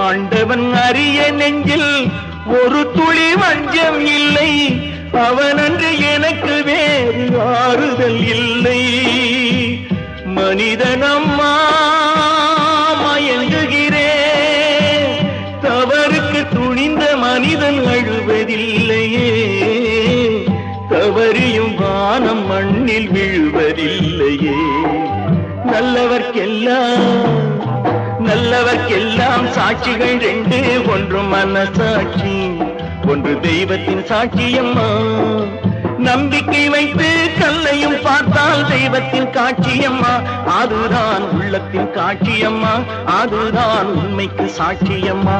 ஆண்டவன் அறிய நெஞ்சில் ஒரு துளி வஞ்சம் இல்லை, அவனன்று எனக்கு வேறு ஆறுதல் இல்லை. மனிதனம்மா மயங்குகிறேன், தவறுக்கு துணிந்த மனிதன் அழுவதில்லையே, தவறியும் வானம் மண்ணில் விழுவதில்லையே. நல்லவர்க்கெல்லாம் சாட்சிகள் ரெண்டு, ஒன்று மனசாட்சி, ஒன்று தெய்வத்தின் சாட்சியம்மா. நம்பிக்கை வைத்து கல்லையும் பார்த்தால் தெய்வத்தின் காட்சியம்மா, அதுதான் உள்ளத்தின் காட்சியம்மா, அதுதான் உண்மைக்கு சாட்சியம்மா.